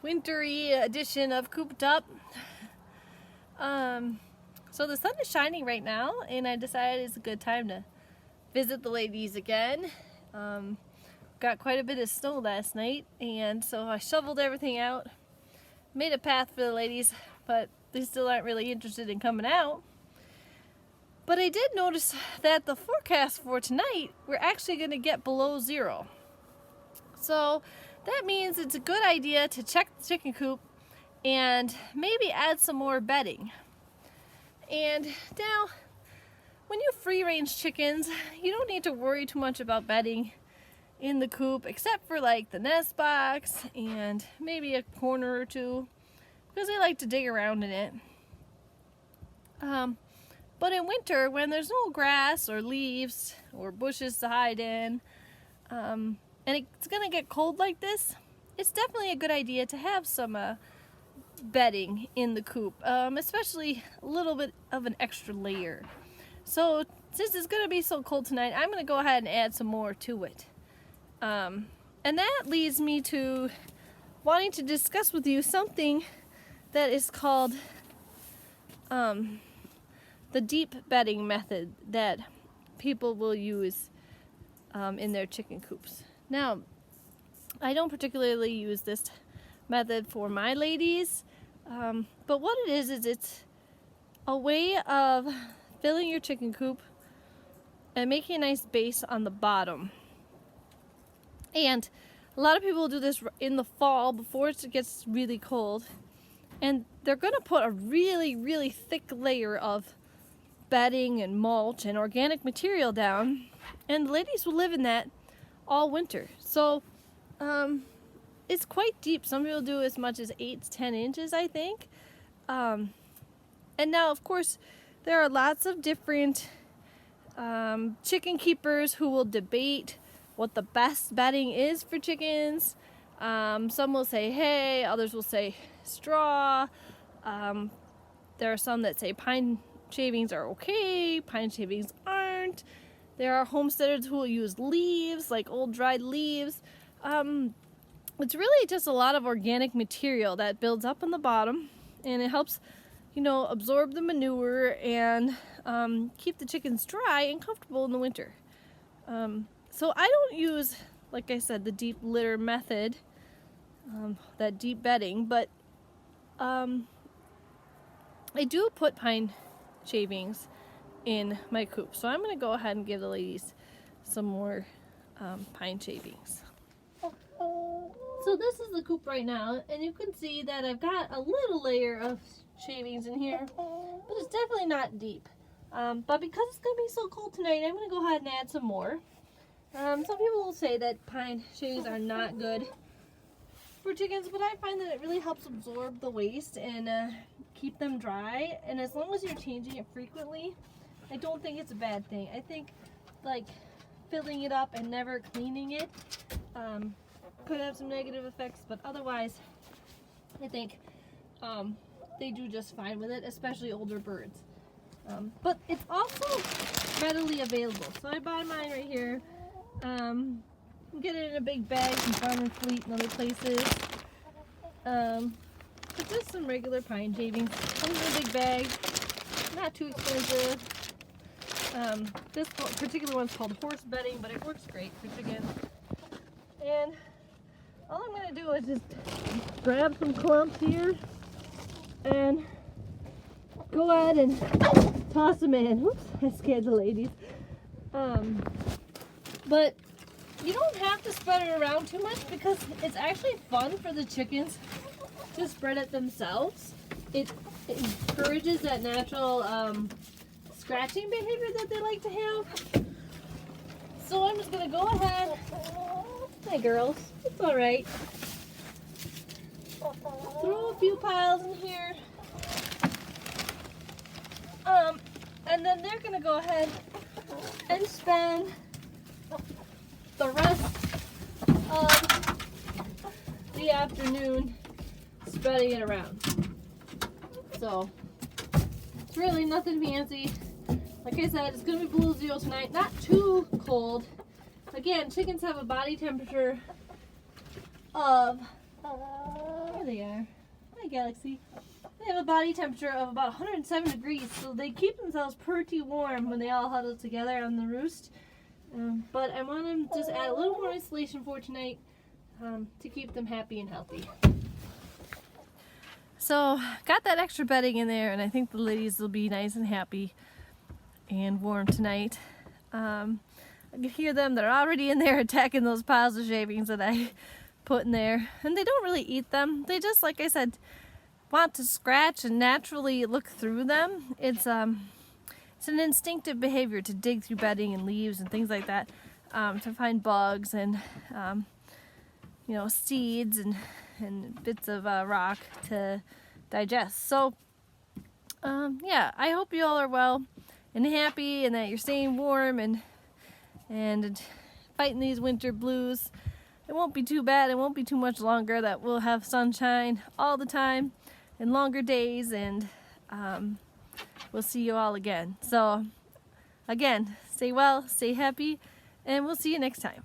wintry edition of Cooped Up. So the sun is shining right now, and I decided it's a good time to visit the ladies again. Got quite a bit of snow last night, and so I shoveled everything out, made a path for the ladies, but they still aren't really interested in coming out. But I did notice that the forecast for tonight, we're actually going to get below 0. So that means it's a good idea to check the chicken coop and maybe add some more bedding. And now, when you free-range chickens, you don't need to worry too much about bedding in the coop, except for like the nest box and maybe a corner or two, because they like to dig around in it. But in winter, when there's no grass or leaves or bushes to hide in, and it's gonna get cold like this, it's definitely a good idea to have some bedding in the coop, especially a little bit of an extra layer. So since it's gonna be so cold tonight, I'm gonna go ahead and add some more to it. And that leads me to wanting to discuss with you something that is called the deep bedding method that people will use in their chicken coops. Now, I don't particularly use this method for my ladies, but what it is it's a way of filling your chicken coop and making a nice base on the bottom. And a lot of people do this in the fall before it gets really cold, and they're going to put a really, really thick layer of bedding and mulch and organic material down, and the ladies will live in that all winter. So it's quite deep. Some people do as much as 8 to 10 inches, I think. And now, of course, there are lots of different chicken keepers who will debate what the best bedding is for chickens. Some will say hay, others will say straw. There are some that say pine shavings are okay, pine shavings aren't. There are homesteaders who will use leaves, like old dried leaves. It's really just a lot of organic material that builds up on the bottom, and it helps, absorb the manure and keep the chickens dry and comfortable in the winter. So I don't use, like I said, the deep litter method, that deep bedding, but I do put pine shavings in my coop. So I'm going to go ahead and give the ladies some more pine shavings. So this is the coop right now, and you can see that I've got a little layer of shavings in here, but it's definitely not deep. But because it's going to be so cold tonight, I'm going to go ahead and add some more. Some people will say that pine shavings are not good for chickens, but I find that it really helps absorb the waste and keep them dry. And as long as you're changing it frequently, I don't think it's a bad thing. I think like filling it up and never cleaning it could have some negative effects, but otherwise I think they do just fine with it, especially older birds. But it's also readily available. So I buy mine right here. Get it in a big bag from Farm and Fleet and other places. But just some regular pine shavings. Comes in a big bag. Not too expensive. This particular one's called horse bedding, but it works great for chickens. And all I'm going to do is just grab some clumps here and go ahead and toss them in. Oops, I scared the ladies. But you don't have to spread it around too much because it's actually fun for the chickens to spread it themselves. It encourages that natural scratching behavior that they like to have. So I'm just going to go ahead. Hi girls, it's alright. Throw a few piles in here. And then they're going to go ahead and spend the rest of the afternoon spreading it around. So it's really nothing fancy. Like I said, it's going to be below 0 tonight. Not too cold. Again, chickens have a body temperature of There they are. Hi, Galaxy. They have a body temperature of about 107 degrees, so they keep themselves pretty warm when they all huddle together on the roost. But I want to just add a little more insulation for tonight to keep them happy and healthy. So, got that extra bedding in there, and I think the ladies will be nice and happy and warm tonight. I can hear them. They're already in there attacking those piles of shavings that I put in there. And they don't really eat them. They just, like I said, want to scratch and naturally look through them. It's an instinctive behavior to dig through bedding and leaves and things like that to find bugs and seeds and bits of rock to digest. So yeah, I hope you all are well and happy and that you're staying warm and fighting these winter blues. It won't be too bad. It won't be too much longer that we'll have sunshine all the time and longer days, and we'll see you all again. So again, stay well, stay happy, and we'll see you next time.